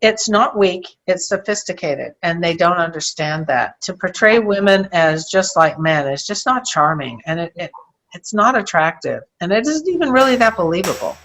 It's not weak, it's sophisticated, and they don't understand that. To portray women as just like men is just not charming, and it's not attractive, and it isn't even really that believable.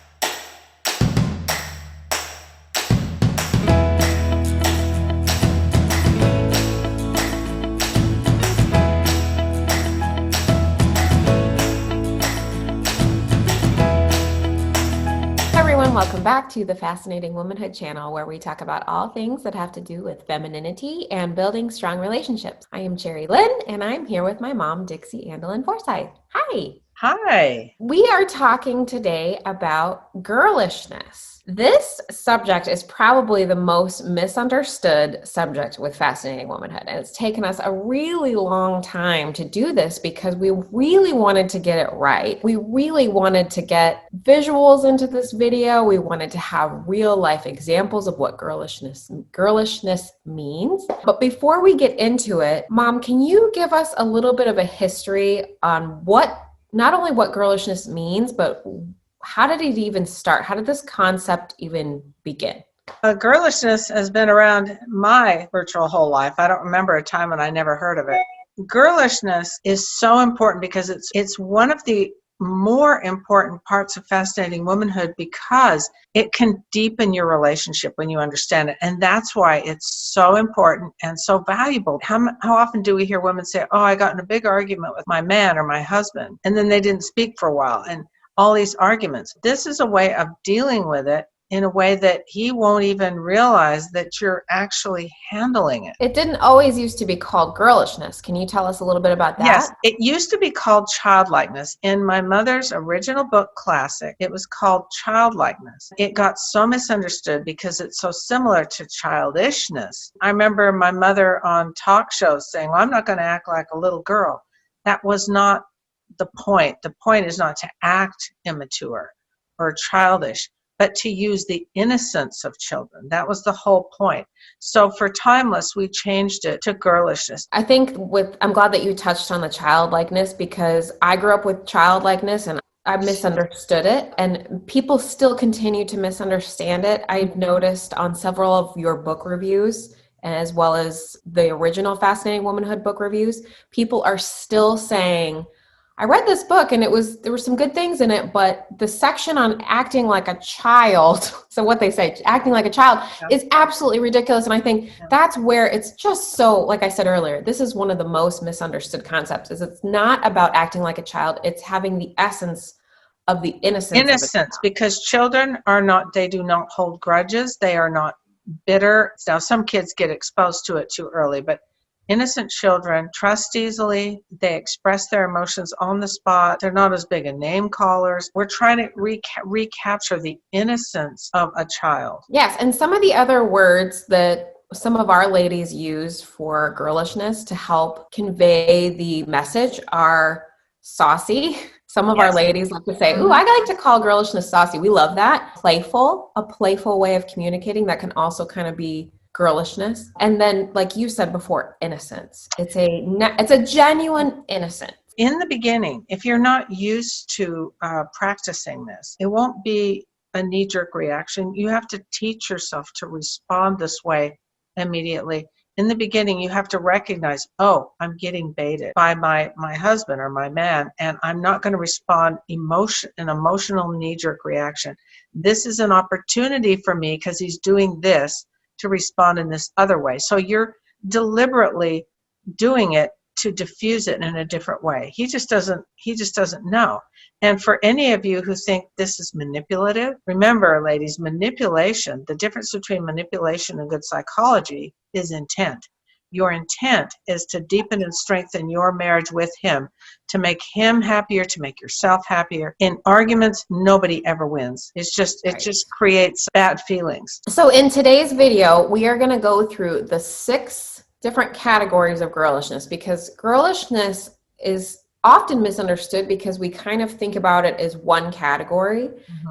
Welcome back to the Fascinating Womanhood channel, where we talk about all things that have to do with femininity and building strong relationships. I am Cherry Lynn, and I'm here with my mom, Dixie Andelin Forsyth. Hi. Hi. We are talking today about girlishness. This subject is probably the most misunderstood subject with Fascinating Womanhood, and it's taken us a really long time to do this because we really wanted to get it right. We really wanted to get visuals into this video. We wanted to have real life examples of what girlishness means. But before we get into it, Mom, can you give us a little bit of a history on not only what girlishness means, but how did it even start? How did this concept even begin? Girlishness has been around my virtual whole life. I don't remember a time when I never heard of it. Girlishness is so important because it's one of the more important parts of Fascinating Womanhood because it can deepen your relationship when you understand it. And that's why it's so important and so valuable. How often do we hear women say, oh, I got in a big argument with my man or my husband, and then they didn't speak for a while, and all these arguments. This is a way of dealing with it in a way that he won't even realize that you're actually handling it. It didn't always used to be called girlishness. Can you tell us a little bit about that? Yes, it used to be called childlikeness. In my mother's original book, Classic, it was called childlikeness. It got so misunderstood because it's so similar to childishness. I remember my mother on talk shows saying, well, I'm not going to act like a little girl. That was not the point. The point is not to act immature or childish, but to use the innocence of children. That was the whole point. So for Timeless, we changed it to girlishness. I think I'm glad that you touched on the childlikeness because I grew up with childlikeness and I misunderstood it, and people still continue to misunderstand it. I've noticed on several of your book reviews, as well as the original Fascinating Womanhood book reviews, people are still saying, I read this book and there were some good things in it, but the section on acting like a child, so what they say, acting like a child, is absolutely ridiculous. And I think that's where it's just so, like I said earlier, this is one of the most misunderstood concepts, is it's not about acting like a child. It's having the essence of the innocence. Innocence, because children they do not hold grudges. They are not bitter. Now, some kids get exposed to it too early, but innocent children trust easily. They express their emotions on the spot. They're not as big a name callers. We're trying to recapture the innocence of a child. Yes, and some of the other words that some of our ladies use for girlishness to help convey the message are saucy. Some of our ladies like to say, ooh, I like to call girlishness saucy. We love that. Playful, a playful way of communicating that can also kind of be girlishness. And then, like you said before, innocence. It's a genuine innocence. In the beginning, if you're not used to practicing this, it won't be a knee-jerk reaction. You have to teach yourself to respond this way immediately. In the beginning, you have to recognize, oh, I'm getting baited by my husband or my man, and I'm not going to respond an emotional knee-jerk reaction. This is an opportunity for me because he's doing this to respond in this other way. So you're deliberately doing it to diffuse it in a different way. He just doesn't know. And for any of you who think this is manipulative, remember, ladies, manipulation, the difference between manipulation and good psychology is intent. Your intent is to deepen and strengthen your marriage with him, to make him happier, to make yourself happier. In arguments, nobody ever wins. It just creates bad feelings. So in today's video, we are going to go through the 6 different categories of girlishness, because girlishness is often misunderstood because we kind of think about it as one category.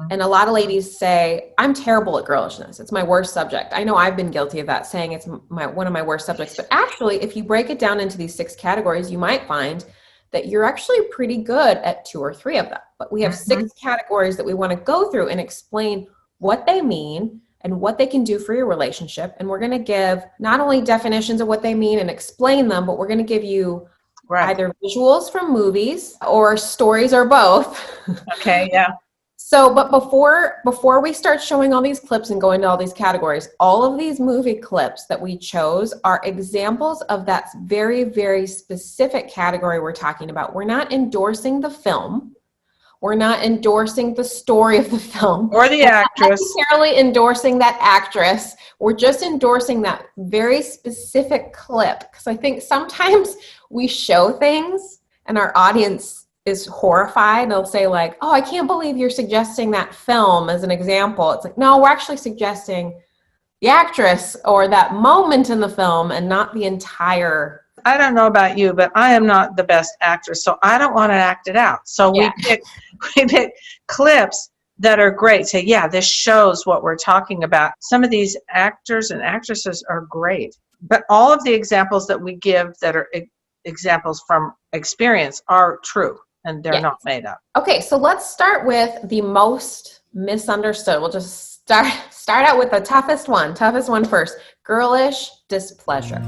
And a lot of ladies say, I'm terrible at girlishness. It's my worst subject. I know I've been guilty of that, saying it's one of my worst subjects. But actually, if you break it down into these 6 categories, you might find that you're actually pretty good at 2 or 3 of them. But we have 6 categories that we want to go through and explain what they mean, and what they can do for your relationship. And we're going to give not only definitions of what they mean and explain them, but we're going to give you either visuals from movies or stories or both. Okay, yeah. So, but before we start showing all these clips and going to all these categories, all of these movie clips that we chose are examples of that very, very specific category we're talking about. We're not endorsing the film. We're not endorsing the story of the film. Or the actress. We're not necessarily endorsing that actress. We're just endorsing that very specific clip. Because I think sometimes we show things and our audience is horrified. They'll say like, oh, I can't believe you're suggesting that film as an example. It's like, no, we're actually suggesting the actress or that moment in the film and not the entire. I don't know about you, but I am not the best actress, so I don't want to act it out. So we pick clips that are great. Say, yeah, this shows what we're talking about. Some of these actors and actresses are great, but all of the examples that we give that are examples from experience are true, and they're not made up. Okay, so let's start with the most misunderstood. We'll just start out with the toughest one first. Girlish displeasure.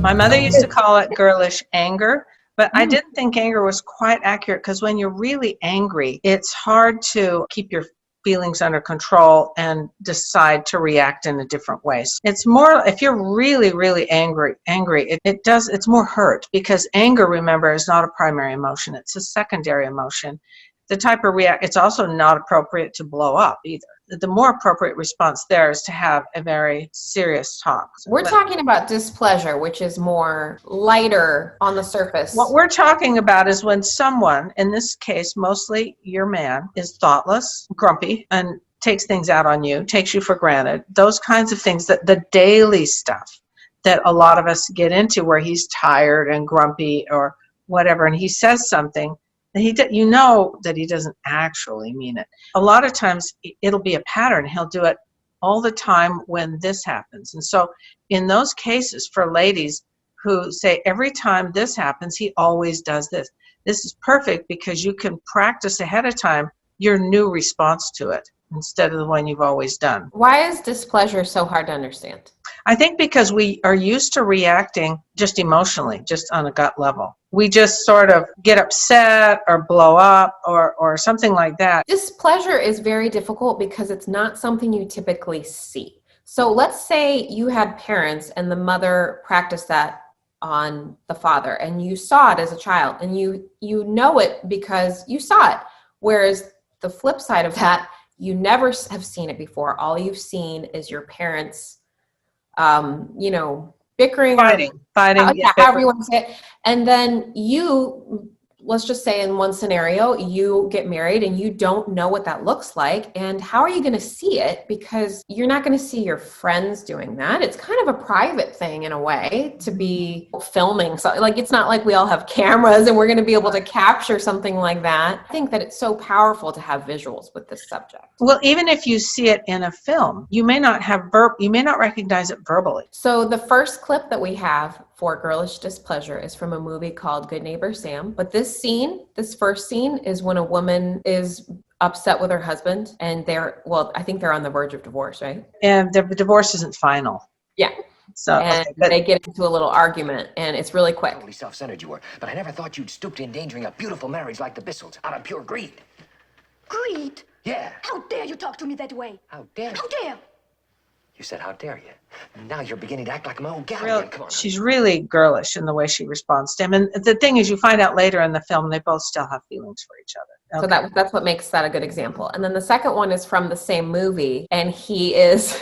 My mother used to call it girlish anger, but I didn't think anger was quite accurate, because when you're really angry, it's hard to keep your feelings under control and decide to react in a different way. It's more, if you're really, really angry, it's more hurt, because anger, remember, is not a primary emotion. It's a secondary emotion. The type of it's also not appropriate to blow up either. The more appropriate response there is to have a very serious talk. We're talking about displeasure, which is more lighter on the surface. What we're talking about is when someone, in this case, mostly your man, is thoughtless, grumpy, and takes things out on you, takes you for granted. Those kinds of things, that the daily stuff that a lot of us get into, where he's tired and grumpy or whatever, and he says something, and you know that he doesn't actually mean it. A lot of times it'll be a pattern. He'll do it all the time when this happens. And so in those cases, for ladies who say, every time this happens, he always does this. This is perfect, because you can practice ahead of time your new response to it instead of the one you've always done. Why is displeasure so hard to understand? I think because we are used to reacting just emotionally, just on a gut level. We just sort of get upset or blow up or something like that. Displeasure is very difficult because it's not something you typically see. So let's say you had parents and the mother practiced that on the father, and you saw it as a child, and you know it because you saw it. Whereas the flip side of that, you never have seen it before. All you've seen is your parents bickering, fighting, however you want to say it. And then you, let's just say in one scenario, you get married and you don't know what that looks like. And how are you going to see it? Because you're not going to see your friends doing that. It's kind of a private thing in a way to be filming. So like, it's not like we all have cameras and we're going to be able to capture something like that. I think that it's so powerful to have visuals with this subject. Well, even if you see it in a film, you may not recognize it verbally. So the first clip that we have for girlish displeasure is from a movie called Good Neighbor Sam. But this first scene is when a woman is upset with her husband, and I think they're on the verge of divorce, right? And the divorce isn't final. Yeah. So they get into a little argument, and it's really quick. Totally self-centered you were, but I never thought you'd stoop to endangering a beautiful marriage like the Bissells out of pure greed. Greed? Yeah. How dare you talk to me that way? How dare you? How dare? You said, how dare you? Now you're beginning to act like my old gal again. Come on. She's really girlish in the way she responds to him. And the thing is, you find out later in the film, they both still have feelings for each other. Okay. So that's what makes that a good example. And then the second one is from the same movie, and he is...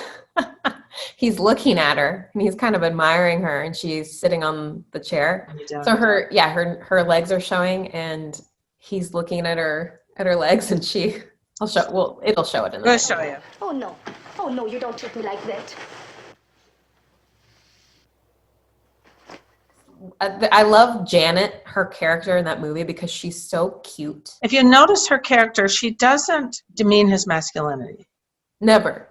he's looking at her and he's kind of admiring her, and she's sitting on the chair. So her legs are showing, and he's looking at her legs, and it'll show it in the I'll show you. Oh no, you don't treat me like that. I love Janet, her character in that movie, because she's so cute. If you notice her character, she doesn't demean his masculinity. Never.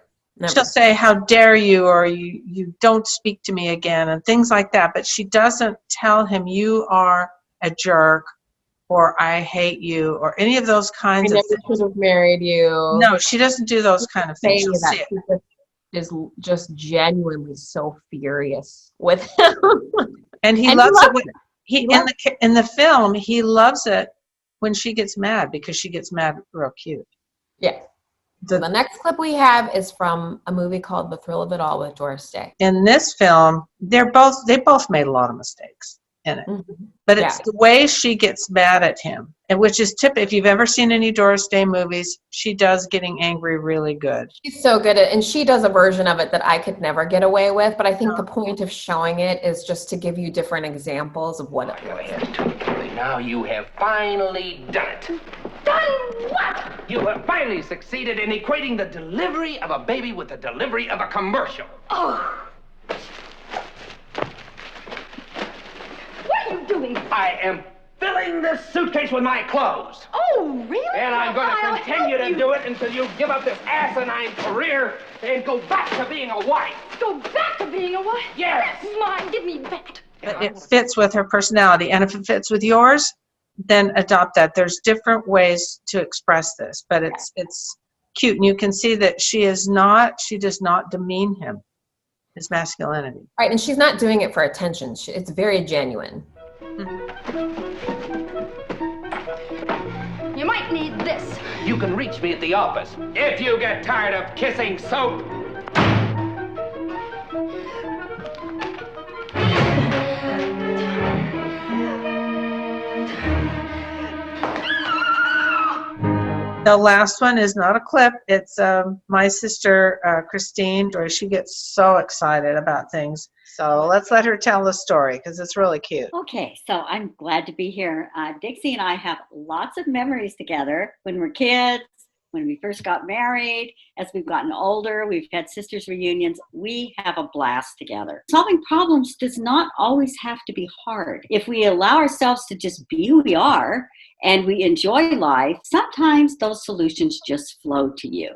She'll say, how dare you, or you don't speak to me again, and things like that. But she doesn't tell him, you are a jerk, or I hate you or any of those I kinds of never things. should have married you. No, she doesn't do those kind of things. Saying She'll that see it. she just genuinely so furious with him. And he And loves he it when loves he He loves in the film, he loves it when she gets mad because she gets mad real cute. Yeah. So the next clip we have is from a movie called The Thrill of It All with Doris Day. In this film, they both made a lot of mistakes in it. Mm-hmm. But it's the way she gets mad at him, and which is typical. If you've ever seen any Doris Day movies, she does getting angry really good. She's so good at it, and she does a version of it that I could never get away with, but I think the point of showing it is just to give you different examples of what it really is. Now you have finally done it. Done what? You have finally succeeded in equating the delivery of a baby with the delivery of a commercial. Oh. What are you doing? I am filling this suitcase with my clothes. Oh, really? And I'm going I'll to continue help to do it until you give up this asinine career and go back to being a wife. Go back to being a wife? Yes. That's mine. Give me that. But it fits with her personality, and if it fits with yours, then adopt that. There's different ways to express this, but it's cute, and you can see that she does not demean him, his masculinity. Right, and she's not doing it for attention. It's very genuine. You might need this. You can reach me at the office if you get tired of kissing soap. The last one is not a clip. It's my sister, Christine, where she gets so excited about things. So let's let her tell the story because it's really cute. Okay, so I'm glad to be here. Dixie and I have lots of memories together when we're kids, when we first got married, as we've gotten older, we've had sisters reunions. We have a blast together. Solving problems does not always have to be hard. If we allow ourselves to just be who we are and we enjoy life, sometimes those solutions just flow to you.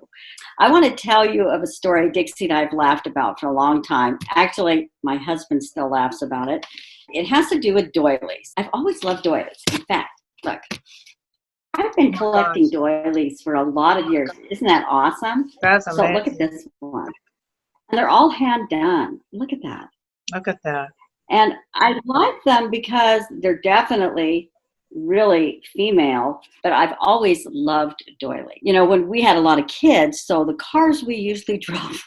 I want to tell you of a story Dixie and I have laughed about for a long time. Actually, my husband still laughs about it. It has to do with doilies. I've always loved doilies. In fact, look, I've been collecting doilies for a lot of years. Isn't that awesome? That's amazing. So look at this one. And they're all hand done. Look at that. Look at that. And I like them because they're definitely really female, but I've always loved doily. You know, when we had a lot of kids, so the cars we usually drove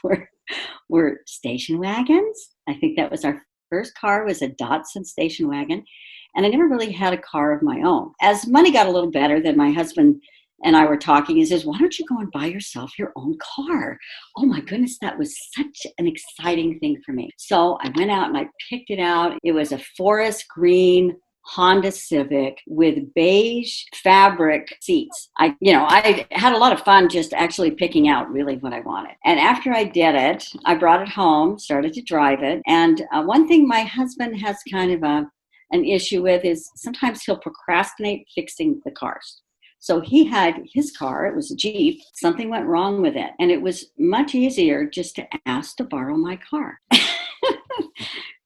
were station wagons. I think that was our first car, was a Datsun station wagon. And I never really had a car of my own. As money got a little better, then my husband and I were talking. He says, why don't you go and buy yourself your own car? Oh my goodness, that was such an exciting thing for me. So I went out and I picked it out. It was a forest green Honda Civic with beige fabric seats. I had a lot of fun just actually picking out really what I wanted. And after I did it, I brought it home, started to drive it. And one thing my husband has kind of an issue with is sometimes he'll procrastinate fixing the cars. So he had his car, it was a Jeep, something went wrong with it. And it was much easier just to ask to borrow my car.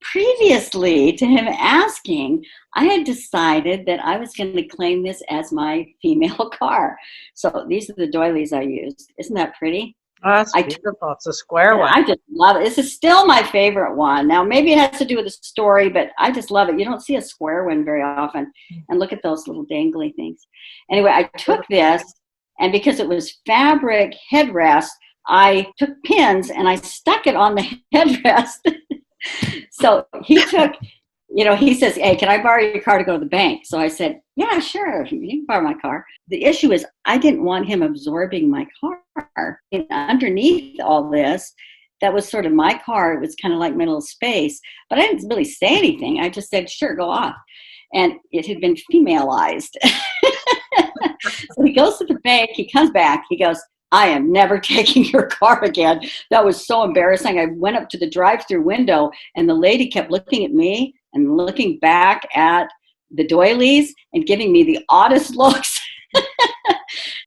Previously to him asking, I had decided that I was going to claim this as my female car. So these are the doilies I used. Isn't that pretty? Oh, that's beautiful. It's a square one. I just love it. This is still my favorite one. Now, maybe it has to do with the story, but I just love it. You don't see a square one very often. And look at those little dangly things. Anyway, I took this, and because it was fabric headrest, I took pins and I stuck it on the headrest. So he took, he says, hey, can I borrow your car to go to the bank? So I said, yeah, sure, you can borrow my car. The issue is I didn't want him absorbing my car. And underneath all this, that was sort of my car. It was kind of like my little space. But I didn't really say anything. I just said, sure, go off. And it had been femaleized. So he goes to the bank. He comes back. He goes, I am never taking your car again. That was so embarrassing. I went up to the drive-through window, and the lady kept looking at me and looking back at the doilies and giving me the oddest looks.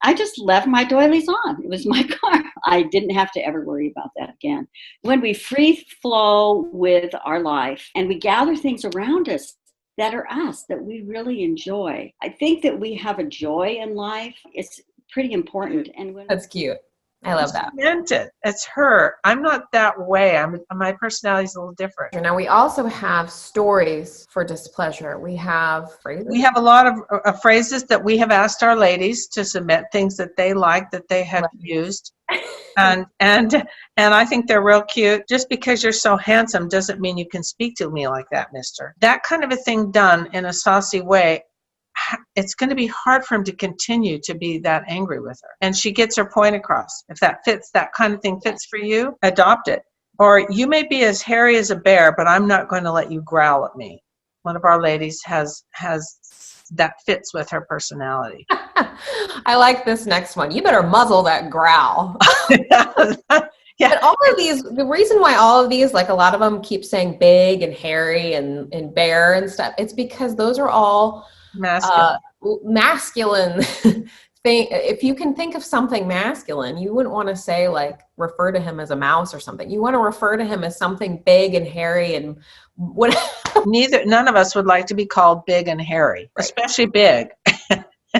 I just left my doilies on. It was my car. I didn't have to ever worry about that again. When we free flow with our life and we gather things around us, that are us, that we really enjoy. I think that we have a joy in life. It's pretty important. And when That's cute. I love that. She meant it. It's her. I'm not that way. My personality is a little different. Now we also have stories for displeasure. We have phrases. We have a lot of phrases that we have asked our ladies to submit, things that they like that they have used. And I think they're real cute. Just because you're so handsome doesn't mean you can speak to me like that, mister. That kind of a thing done in a saucy way, it's going to be hard for him to continue to be that angry with her. And she gets her point across. If that fits, that kind of thing fits for you, adopt it. Or you may be as hairy as a bear, but I'm not going to let you growl at me. One of our ladies has that fits with her personality. I like this next one. You better muzzle that growl. Yeah. But all of these, the reason why all of these, like a lot of them keep saying big and hairy and bear and stuff, it's because those are all masculine thing. If you can think of something masculine, you wouldn't want to say like refer to him as a mouse or something. You want to refer to him as something big and hairy and what. None of us would like to be called big and hairy, right. Especially big.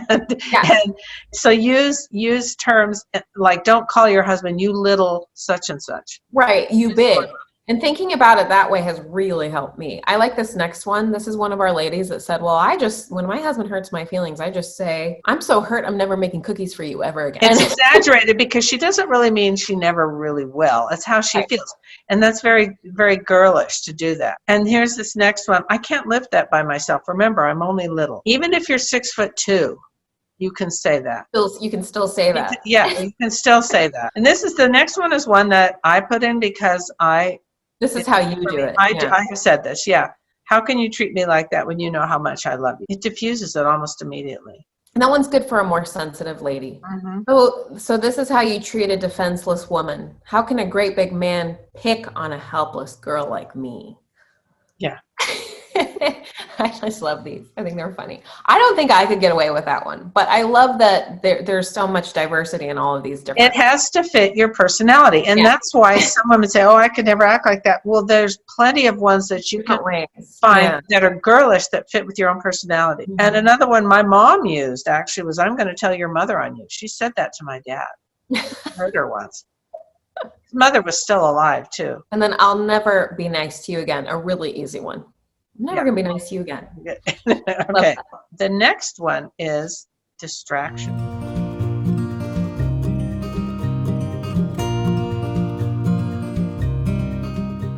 And so use terms like, don't call your husband you little such and such. Right, you big. And thinking about it that way has really helped me. I like this next one. This is one of our ladies that said, well, when my husband hurts my feelings, I just say, I'm so hurt, I'm never making cookies for you ever again. It's exaggerated because she doesn't really mean she never really will. It's how she feels. And that's very, very girlish to do that. And here's this next one. I can't lift that by myself. Remember, I'm only little. Even if you're 6'2", you can say that. You can still say that. Yeah, you can still say that. And the next one is one that I put in because this is how you do it. I have said this, yeah. How can you treat me like that when you know how much I love you? It diffuses it almost immediately. And that one's good for a more sensitive lady. Mm-hmm. So this is how you treat a defenseless woman. How can a great big man pick on a helpless girl like me? Yeah. I just love these. I think they're funny. I don't think I could get away with that one, but I love that there's so much diversity in all of these different. It has to fit your personality. And that's why some women say, oh, I could never act like that. Well, there's plenty of ones that you can find that are girlish that fit with your own personality. Mm-hmm. And another one my mom used actually was, I'm going to tell your mother on you. She said that to my dad. I heard her once. His mother was still alive too. And then I'll never be nice to you again. A really easy one. I'm never going to be nice to you again. Okay. The next one is distraction.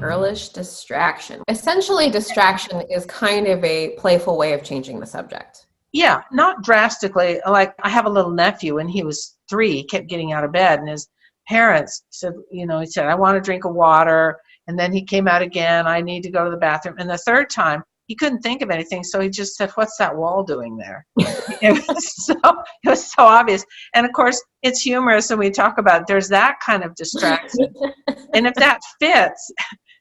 Girlish distraction. Essentially, distraction is kind of a playful way of changing the subject. Yeah, not drastically. Like I have a little nephew when he was 3, he kept getting out of bed and his parents said, he said, I want a drink of water. And then he came out again. I need to go to the bathroom. And the third time, he couldn't think of anything. So he just said, what's that wall doing there? It was so obvious. And of course, it's humorous. And we talk about there's that kind of distraction. And if that fits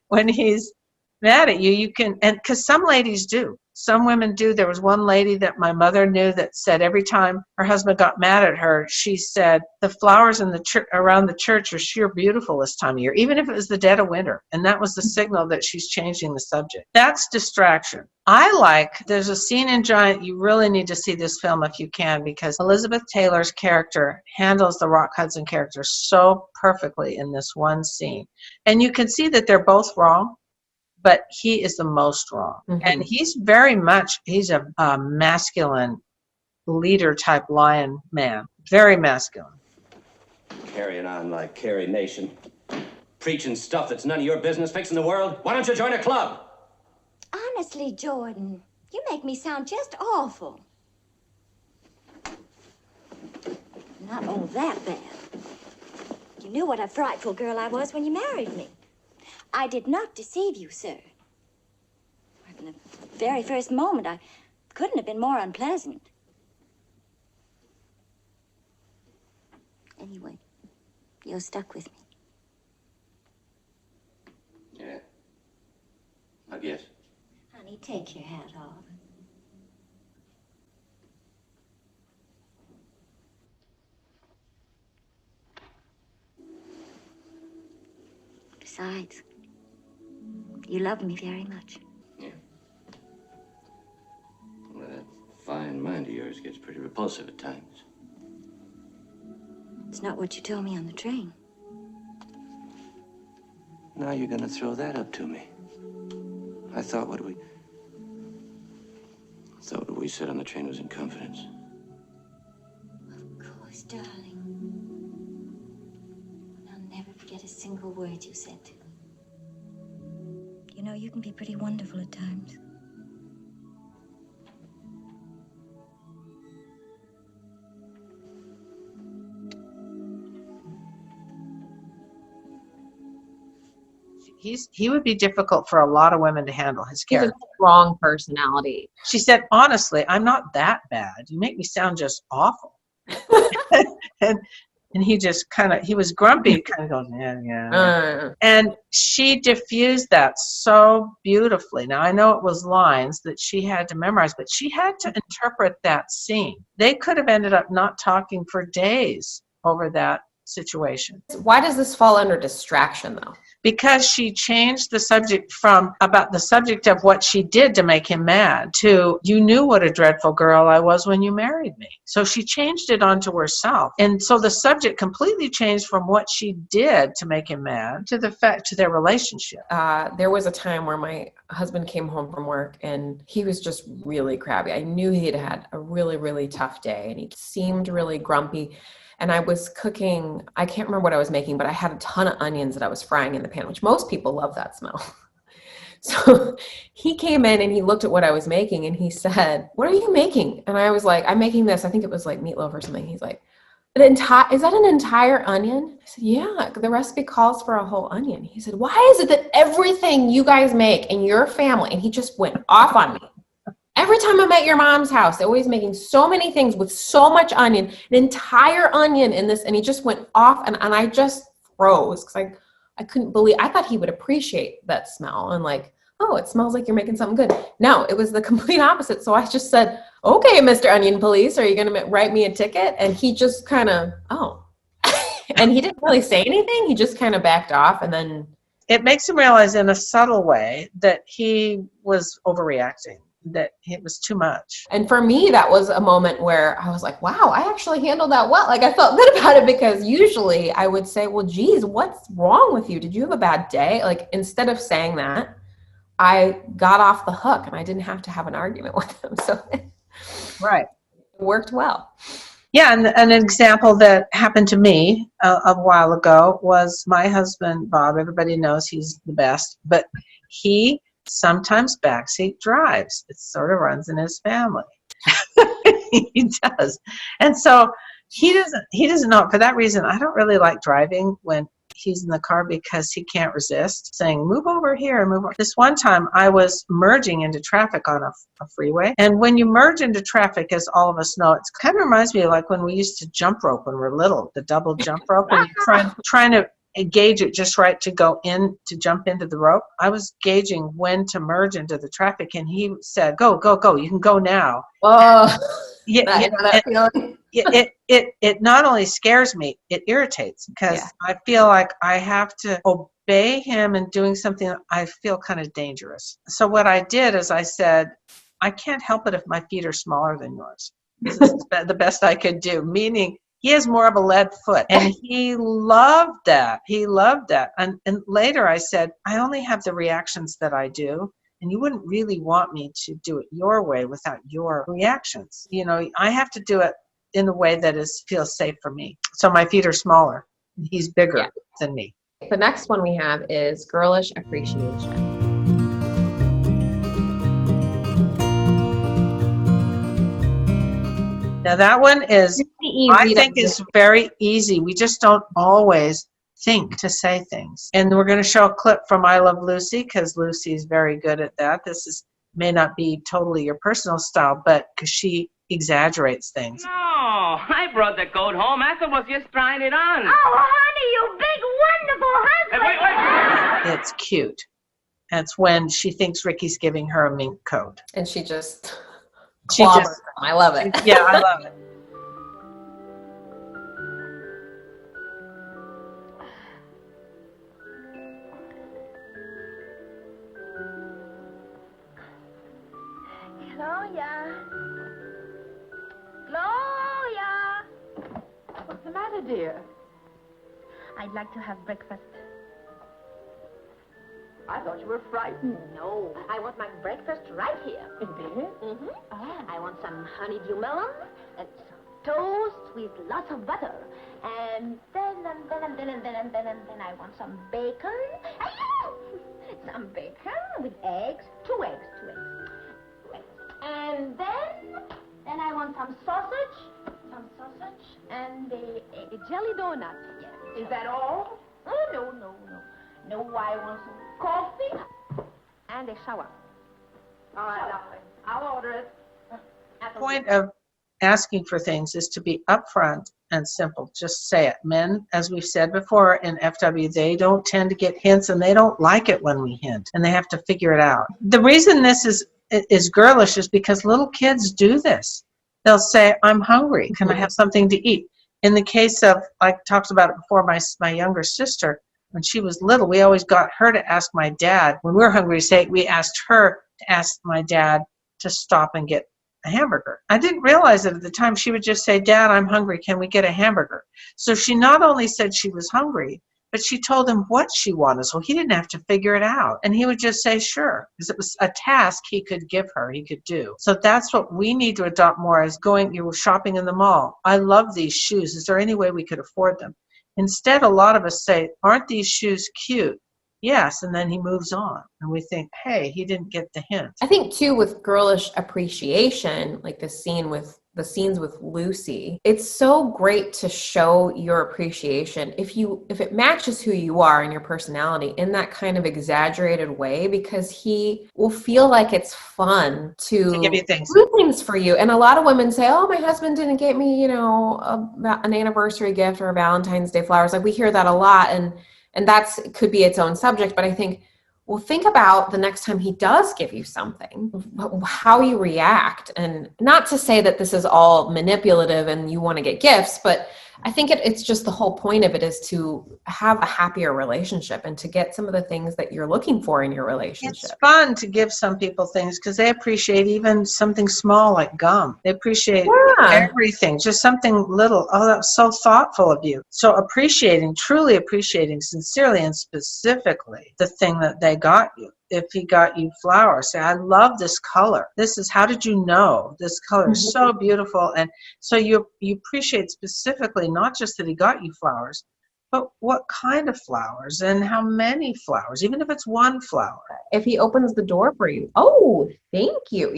when he's mad at you, you can, and because some ladies do. Some women do. There was one lady that my mother knew that said every time her husband got mad at her, she said, the flowers in the around the church are sure beautiful this time of year, even if it was the dead of winter. And that was the signal that she's changing the subject. That's distraction. There's a scene in Giant, you really need to see this film if you can, because Elizabeth Taylor's character handles the Rock Hudson character so perfectly in this one scene. And you can see that they're both wrong. But he is the most wrong. Mm-hmm. And he's a masculine leader type lion man. Very masculine. Carrying on like Carrie Nation. Preaching stuff that's none of your business, fixing the world. Why don't you join a club? Honestly, Jordan, you make me sound just awful. Not all that bad. You knew what a frightful girl I was when you married me. I did not deceive you, sir. From the very first moment, I couldn't have been more unpleasant. Anyway, you're stuck with me. Yeah, I guess. Honey, take your hat off. Besides, you love me very much. Yeah. mind of yours gets pretty repulsive at times. It's not what you told me on the train. Now you're gonna throw that up to me. I thought what we said on the train was in confidence. Of course, darling. I'll never forget a single word you said to me. You know, you can be pretty wonderful at times. He would be difficult for a lot of women to handle, his He's a character. strong personality. She said, honestly, I'm not that bad. You make me sound just awful. and he was grumpy, kind of goes, yeah. And she diffused that so beautifully. Now, I know it was lines that she had to memorize, but she had to interpret that scene. They could have ended up not talking for days over that situation. Why does this fall under distraction, though? Because she changed the subject from about the subject of what she did to make him mad to, you knew what a dreadful girl I was when you married me. So she changed it onto herself. And so the subject completely changed from what she did to make him mad to the fact to their relationship. There was a time where my husband came home from work and he was just really crabby. I knew he had had a really, really tough day and he seemed really grumpy. And I was cooking, I can't remember what I was making, but I had a ton of onions that I was frying in the pan, which most people love that smell. So he came in and he looked at what I was making and he said, "What are you making?" And I was like, "I'm making this." I think it was like meatloaf or something. He's like, "Is that an entire onion?" I said, "Yeah, the recipe calls for a whole onion." He said, "Why is it that everything you guys make in your family," and he just went off on me. "Every time I'm at your mom's house, they're always making so many things with so much onion, an entire onion in this." And he just went off and I just froze because I couldn't believe, I thought he would appreciate that smell and like, "Oh, it smells like you're making something good." No, it was the complete opposite. So I just said, "Okay, Mr. Onion Police, are you going to write me a ticket?" And he just kind of, "Oh." And he didn't really say anything. He just kind of backed off and then. It makes him realize in a subtle way that he was overreacting, that it was too much. And for me, that was a moment where I was like, wow, I actually handled that well. Like I felt good about it because usually I would say, "Well, geez, what's wrong with you? Did you have a bad day?" Like instead of saying that, I got off the hook and I didn't have to have an argument with him. So Right. it worked well. Yeah, and an example that happened to me a while ago was my husband, Bob. Everybody knows he's the best, but he sometimes backseat drives. It sort of runs in his family. He does. And so he doesn't know. For that reason, I don't really like driving when he's in the car because he can't resist saying, "Move over here, move over." This one time I was merging into traffic on a freeway. And when you merge into traffic, as all of us know, it kind of reminds me of like when we used to jump rope when we were little, the double jump rope, when you're trying to gauge it just right to go in, to jump into the rope. I was gauging when to merge into the traffic, and he said, "Go, go, go. You can go now." It not only scares me, it irritates because I feel like I have to obey him in doing something that I feel kind of dangerous. So what I did is I said, "I can't help it if my feet are smaller than yours." This is the best I could do, meaning he has more of a lead foot. And he loved that. He loved that. And later I said, "I only have the reactions that I do. And you wouldn't really want me to do it your way without your reactions. You know, I have to do it in a way that feels safe for me." So my feet are smaller. He's bigger than me. The next one we have is girlish appreciation. Now that one is, I think, is very easy. We just don't always think to say things. And we're going to show a clip from I Love Lucy because Lucy is very good at that. This may not be totally your personal style, but because she exaggerates things. No, I brought the coat home. Ethel was just trying it on. Oh, honey, you big, wonderful husband. It's cute. That's when she thinks Ricky's giving her a mink coat. And she just She just, I love it. Yeah, I love it. matter, dear? I'd like to have breakfast. I thought you were frightened. No, I want my breakfast right here. In bed? Mm-hmm. Oh. I want some honeydew melon and some toast with lots of butter. And then I want some bacon. Some bacon with eggs. Two eggs. And then I want some sausage. And a jelly donut. Yes. Is that all? Oh, no. No, I want some coffee and a shower. All right, darling. I'll order it. The point of asking for things is to be upfront and simple. Just say it. Men, as we've said before in FW, they don't tend to get hints, and they don't like it when we hint, and they have to figure it out. The reason this is girlish is because little kids do this. They'll say, I'm hungry. Can I have something to eat? In the case of, I talked about it before, my younger sister, when she was little, we always got her to ask my dad. When we were hungry, we asked her to ask my dad to stop and get a hamburger. I didn't realize it at the time. She would just say, Dad, I'm hungry. Can we get a hamburger? So she not only said she was hungry, but she told him what she wanted. So he didn't have to figure it out. And he would just say, sure, because it was a task he could give her, he could do. So that's what we need to adopt more, as you were shopping in the mall. I love these shoes. Is there any way we could afford them? Instead, a lot of us say, aren't these shoes cute? Yes, and then he moves on. And we think, hey, he didn't get the hint. I think, too, with girlish appreciation, like the scenes with Lucy, it's so great to show your appreciation if it matches who you are and your personality in that kind of exaggerated way, because he will feel like it's fun to give you things. Do things for you. And a lot of women say, oh, my husband didn't get me, an anniversary gift or a Valentine's Day flowers. Like, we hear that a lot, and that's could be its own subject. But I think, well, think about the next time he does give you something, how you react. And not to say that this is all manipulative and you want to get gifts, but I think it's just the whole point of it is to have a happier relationship and to get some of the things that you're looking for in your relationship. It's fun to give some people things because they appreciate even something small like gum. They appreciate everything, just something little. Oh, that's so thoughtful of you. So truly appreciating sincerely and specifically the thing that they got you. If he got you flowers, say, I love this color. How did you know this color is so beautiful? And so you appreciate specifically not just that he got you flowers, but what kind of flowers and how many flowers, even if it's one flower. If he opens the door for you, oh, thank you.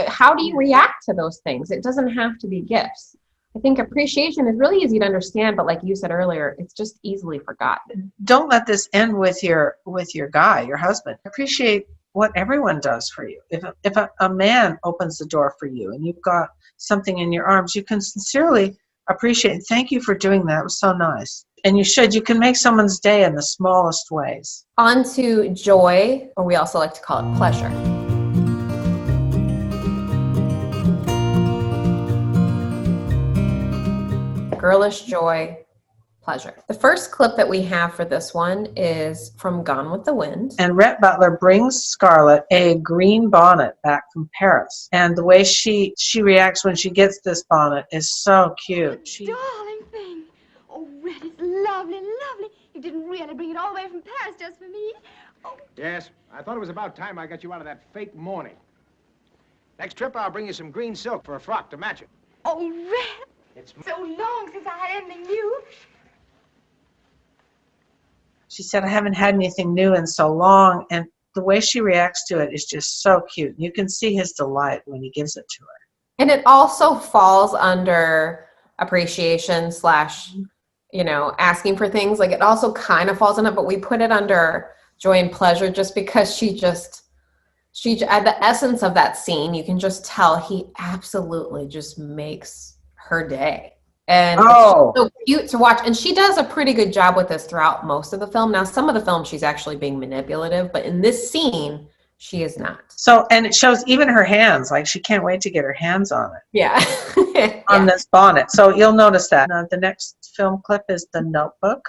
How do you react to those things? It doesn't have to be gifts. I think appreciation is really easy to understand, but like you said earlier, it's just easily forgotten. Don't let this end with your guy, your husband. Appreciate what everyone does for you. If a man opens the door for you and you've got something in your arms, you can sincerely appreciate. Thank you for doing that. It was so nice. And you can make someone's day in the smallest ways. On to joy, or we also like to call it pleasure. Girlish, joy, pleasure. The first clip that we have for this one is from Gone with the Wind. And Rhett Butler brings Scarlett a green bonnet back from Paris. And the way she reacts when she gets this bonnet is so cute. Darling thing. Oh, Rhett, it's lovely, lovely. You didn't really bring it all the way from Paris just for me. Oh. Yes, I thought it was about time I got you out of that fake mourning. Next trip, I'll bring you some green silk for a frock to match it. Oh, Rhett. It's so long since I had anything new. She said, I haven't had anything new in so long. And the way she reacts to it is just so cute. You can see his delight when he gives it to her. And it also falls under appreciation / asking for things. Like, it also kind of falls in it, but we put it under joy and pleasure just because she at the essence of that scene, you can just tell he absolutely just makes her day. And it's so cute to watch. And she does a pretty good job with this throughout most of the film. Now, some of the film, she's actually being manipulative, but in this scene, she is not. So, and it shows even her hands, like she can't wait to get her hands on it. Yeah. On this bonnet. So you'll notice that. The next film clip is The Notebook.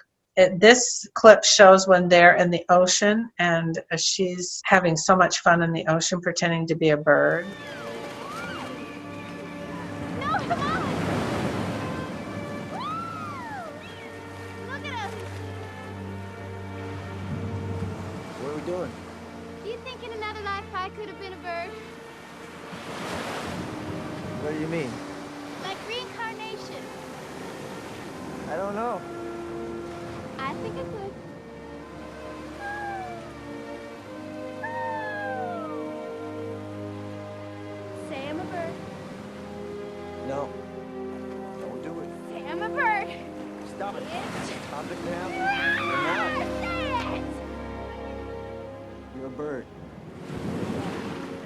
This clip shows when they're in the ocean and she's having so much fun in the ocean pretending to be a bird. think in another life I could have been a bird? What do you mean? Like reincarnation. I don't know. I think I could. Say I'm a bird. No. Don't do it. Say I'm a bird. Stop it. Stop it now. Say it. You're a bird.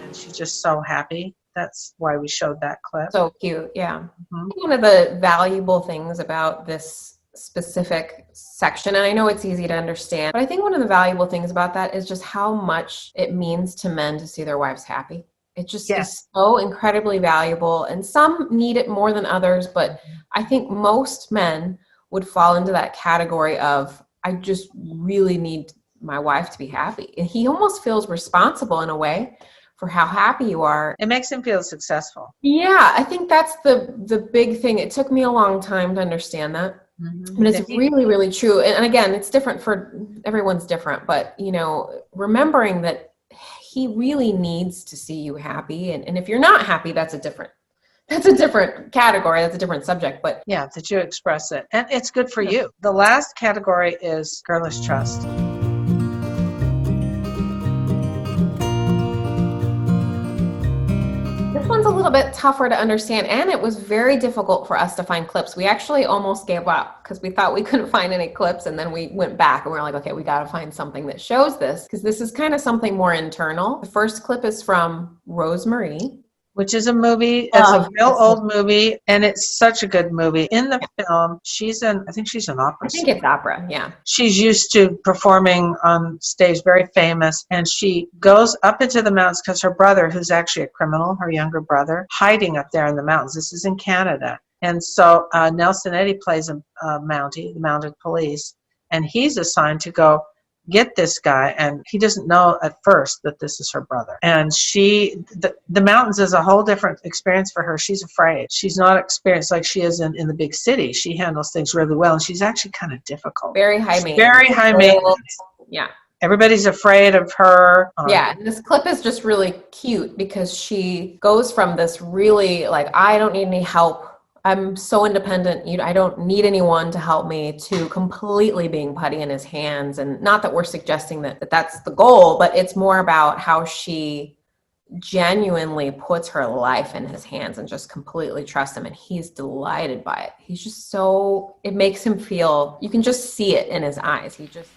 And she's just so happy. That's why we showed that clip. So cute, yeah. Mhm. I think one of the valuable things about this specific section, and I know it's easy to understand, but I think one of the valuable things about that is just how much it means to men to see their wives happy. It just is so incredibly valuable, and some need it more than others, but I think most men would fall into that category of, I just really need my wife to be happy. And he almost feels responsible in a way for how happy you are. It makes him feel successful. Yeah, I think that's the big thing. It took me a long time to understand that. Mm-hmm. But it's really, really true. And again, it's different for everyone's different, but you know, remembering that he really needs to see you happy. And if you're not happy, that's a different category. That's a different subject, but yeah, that you express it. And it's good for you. The last category is girlish trust. this one's a little bit tougher to understand, and it was very difficult for us to find clips. We actually almost gave up because we thought we couldn't find any clips, and then we went back and we were like, okay, we got to find something that shows this, because this is kind of something more internal. The first clip is from Rosemary, which is a movie. It's a real old movie, and it's such a good movie. In the film, I think she's an opera singer. I think it's opera, yeah. She's used to performing on stage, very famous, and she goes up into the mountains because her brother, who's actually a criminal, her younger brother, hiding up there in the mountains. This is in Canada. And so Nelson Eddy plays a Mountie, the mounted police, and he's assigned to go get this guy, and he doesn't know at first that this is her brother. And the mountains is a whole different experience for her. She's afraid. She's not experienced like she is in the big city. She handles things really well, and she's actually kind of difficult. Very high maintenance. Very high maintenance. Yeah. Everybody's afraid of her. Yeah, and this clip is just really cute because she goes from this really like, I don't need any help, I'm so independent, I don't need anyone to help me, to completely being putty in his hands. And not that we're suggesting that that's the goal, but it's more about how she genuinely puts her life in his hands and just completely trusts him. And he's delighted by it. He's just it makes him feel, you can just see it in his eyes. He just...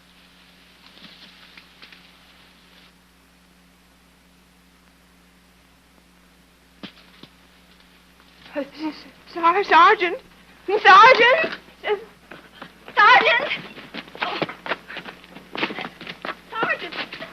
Sergeant! Sergeant!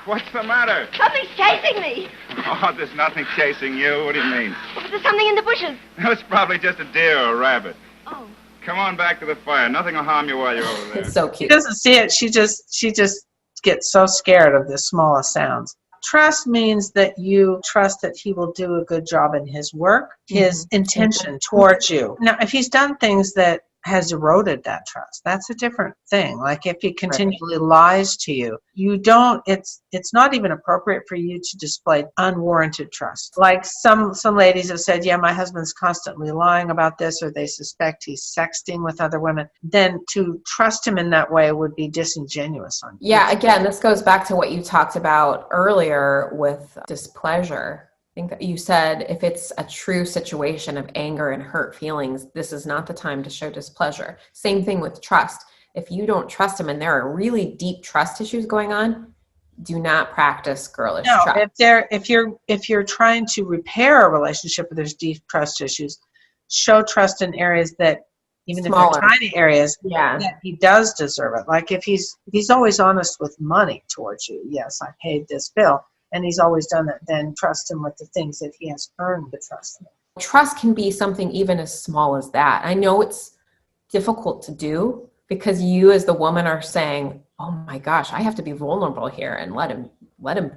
What's the matter? Something's chasing me! Oh, there's nothing chasing you. What do you mean? Oh, there's something in the bushes. It's probably just a deer or a rabbit. Oh. Come on back to the fire. Nothing will harm you while you're over there. It's so cute. She doesn't see it. She just gets so scared of the smallest sounds. Trust means that you trust that he will do a good job in his work, his intention towards you. Now, if he's done things that has eroded that trust, that's a different thing. Like if he continually lies to you, it's not even appropriate for you to display unwarranted trust. Like some ladies have said, yeah, my husband's constantly lying about this, or they suspect he's sexting with other women. Then to trust him in that way would be disingenuous on you. Yeah, again, this goes back to what you talked about earlier with displeasure. I think that you said if it's a true situation of anger and hurt feelings, this is not the time to show displeasure. Same thing with trust. If you don't trust him and there are really deep trust issues going on, do not practice girlish trust. If you're trying to repair a relationship where there's deep trust issues, show trust in areas that, even Smaller. if they're tiny areas, that he does deserve it. Like if he's always honest with money towards you. Yes, I paid this bill. And he's always done that, then trust him with the things that he has earned the trust in. Trust can be something even as small as that. I know it's difficult to do because you as the woman are saying, oh my gosh, I have to be vulnerable here and let him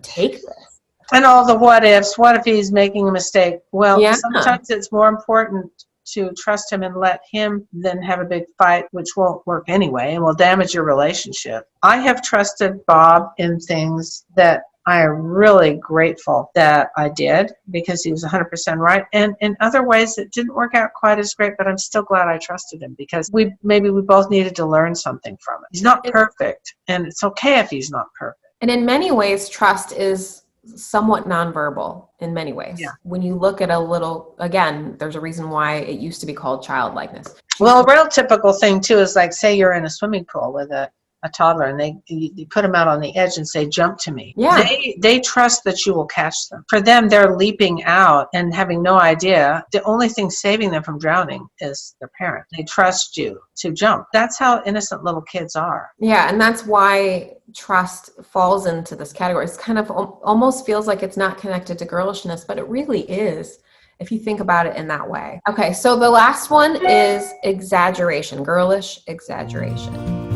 take this. And all the what ifs, what if he's making a mistake? Well, sometimes it's more important to trust him and let him then have a big fight, which won't work anyway and will damage your relationship. I have trusted Bob in things that I am really grateful that I did, because he was 100% right. And in other ways, it didn't work out quite as great, but I'm still glad I trusted him, because we both needed to learn something from it. He's not perfect, and it's okay if he's not perfect. And in many ways, trust is somewhat nonverbal in many ways. Yeah. When you look at a little, again, there's a reason why it used to be called childlikeness. Well, a real typical thing, too, is like, say you're in a swimming pool with a toddler, and you put them out on the edge and say, jump to me. Yeah. They trust that you will catch them. For them, they're leaping out and having no idea. The only thing saving them from drowning is their parent. They trust you to jump. That's how innocent little kids are. Yeah, and that's why trust falls into this category. It's kind of almost feels like it's not connected to girlishness, but it really is, if you think about it in that way. Okay, so the last one is exaggeration, girlish exaggeration.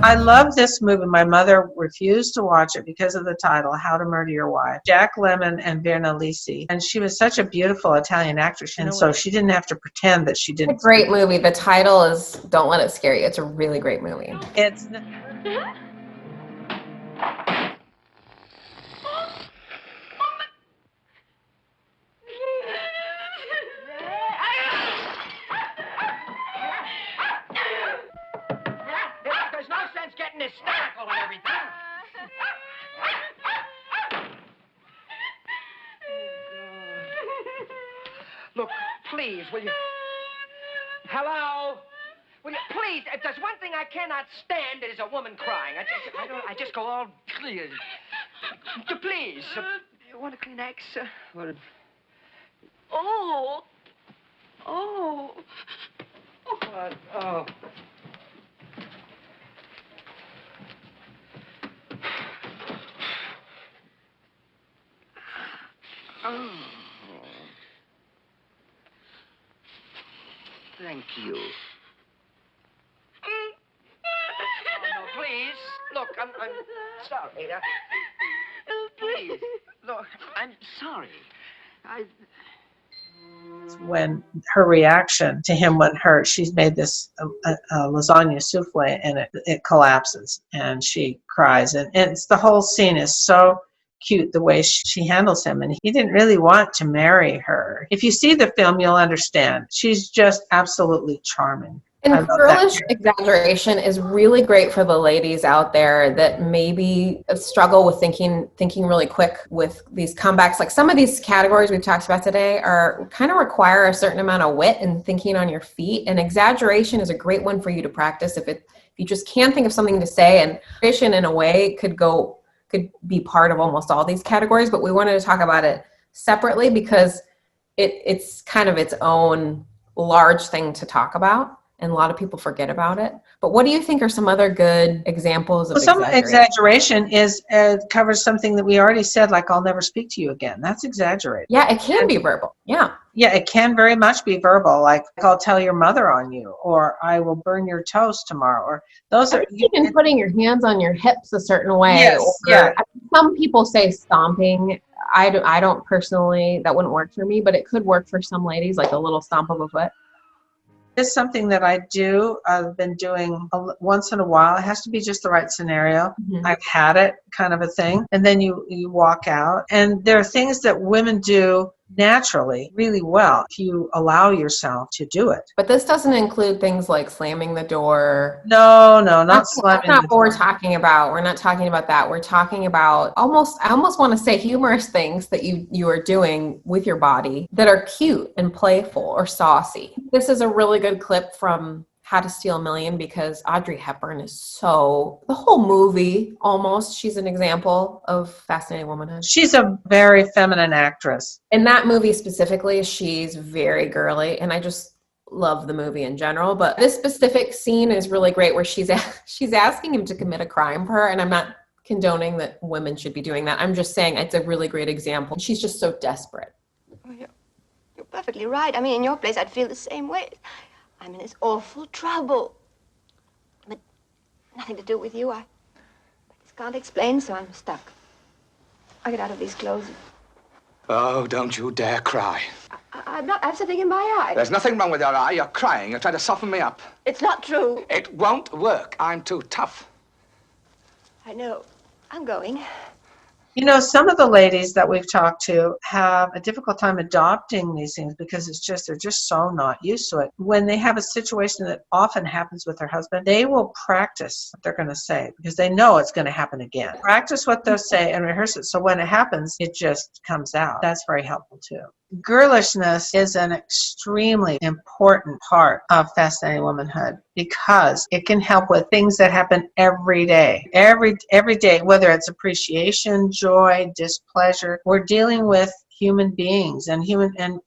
I love this movie. My mother refused to watch it because of the title, How to Murder Your Wife. Jack Lemmon and Virna Lisi. And she was such a beautiful Italian actress, and so she didn't have to pretend that she didn't. It's a great movie. The title is Don't Let It Scare You. It's a really great movie. It's... There's no sense getting hysterical and everything. Look, please, will you... Hello? Will you please? If there's one thing I cannot stand, it is a woman crying. I just go all... Please. You want a Kleenex? Oh. Oh. What? Oh. Oh. Thank you. Oh, no, please. Look, I'm sorry. Please. Look, I'm sorry. When her reaction to him when she's made this lasagna souffle, and it collapses, and she cries, and it's the whole scene is so cute, the way she handles him, and he didn't really want to marry her. If you see the film, you'll understand. She's just absolutely charming. And girlish exaggeration is really great for the ladies out there that maybe struggle with thinking really quick with these comebacks. Like some of these categories we've talked about today are kind of require a certain amount of wit and thinking on your feet. And exaggeration is a great one for you to practice if you just can't think of something to say. And exaggeration in a way could be part of almost all these categories, but we wanted to talk about it separately because it's kind of its own large thing to talk about. And a lot of people forget about it. But what do you think are some other good examples of some exaggeration is covers something that we already said, like I'll never speak to you again. That's exaggerated. Yeah, it can be verbal. Yeah. Yeah, it can very much be verbal. Like I'll tell your mother on you, or I will burn your toast tomorrow. Or those are even putting your hands on your hips a certain way. Yes, yeah. Some people say stomping. I don't personally, that wouldn't work for me, but it could work for some ladies, like a little stomp of a foot. It's something that I do. I've been doing once in a while. It has to be just the right scenario. Mm-hmm. I've had it, kind of a thing. And then you walk out. And there are things that women do naturally really well if you allow yourself to do it. But this doesn't include things like slamming the door. No, not slamming the door. That's not what we're talking about. We're not talking about that. We're talking about I almost want to say humorous things that you are doing with your body that are cute and playful or saucy. This is a really good clip from How to Steal a Million because Audrey Hepburn is the whole movie almost, she's an example of Fascinating Womanhood. She's a very feminine actress. In that movie specifically, she's very girly, and I just love the movie in general. But this specific scene is really great where she's asking him to commit a crime for her, and I'm not condoning that women should be doing that. I'm just saying it's a really great example. She's just so desperate. Oh, you're perfectly right. I mean, in your place, I'd feel the same way. I'm in this awful trouble. But nothing to do with you. I just can't explain, so I'm stuck. I'll get out of these clothes. Oh, don't you dare cry. I have something in my eye. There's nothing wrong with your eye. You're crying. You're trying to soften me up. It's not true. It won't work. I'm too tough. I know. I'm going. You know, some of the ladies that we've talked to have a difficult time adopting these things because they're just so not used to it. When they have a situation that often happens with their husband, they will practice what they're going to say because they know it's going to happen again. Practice what they'll say and rehearse it. So when it happens, it just comes out. That's very helpful too. Girlishness is an extremely important part of Fascinating Womanhood because it can help with things that happen every day. Every day, whether it's appreciation, joy, displeasure, we're dealing with human beings and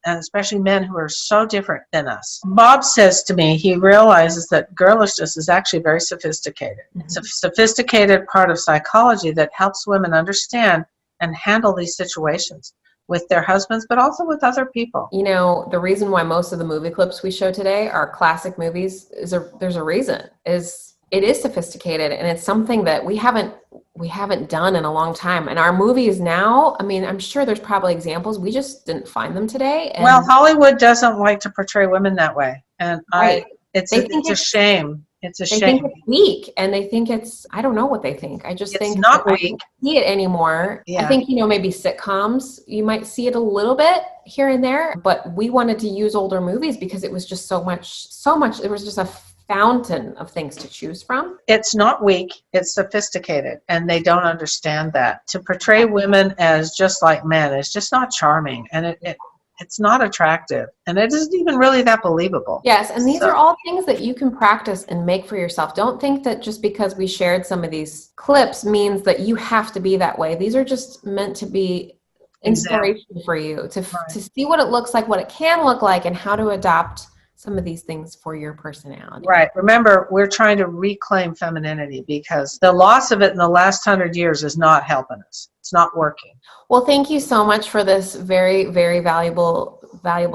especially men who are so different than us. Bob says to me he realizes that girlishness is actually very sophisticated. It's a sophisticated part of psychology that helps women understand and handle these situations with their husbands, but also with other people. You know, the reason why most of the movie clips we show today are classic movies there's a reason. It is sophisticated, and it's something that we haven't done in a long time. And our movies now, I mean, I'm sure there's probably examples. We just didn't find them today. And well, Hollywood doesn't like to portray women that way. And right. It's a shame. It's a shame. They think it's weak, and they think I don't know what they think. I just think it's not weak. I don't see it anymore. Yeah. I think, maybe sitcoms, you might see it a little bit here and there, but we wanted to use older movies because it was just so much, it was just a fountain of things to choose from. It's not weak, it's sophisticated, and they don't understand that. To portray women as just like men is just not charming, and it's not attractive, and it isn't even really that believable. Yes, and these are all things that you can practice and make for yourself. Don't think that just because we shared some of these clips means that you have to be that way. These are just meant to be inspiration for you to see what it looks like, what it can look like, and how to adopt some of these things for your personality. Right. Remember, we're trying to reclaim femininity because the loss of it in the last 100 years is not helping us. It's not working. Well, thank you so much for this very, very valuable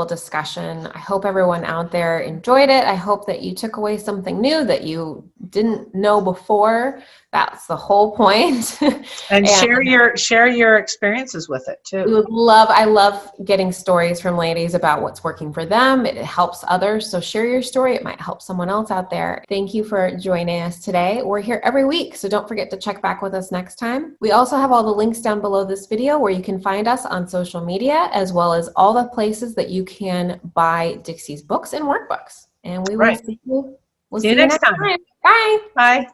discussion. I hope everyone out there enjoyed it. I hope that you took away something new that you didn't know before. That's the whole point. And share your experiences with it too. I love getting stories from ladies about what's working for them. It helps others. So share your story. It might help someone else out there. Thank you for joining us today. We're here every week, so don't forget to check back with us next time. We also have all the links down below this video where you can find us on social media, as well as all the places that you can buy Dixie's books and workbooks. And we will see you next time. Bye. Bye.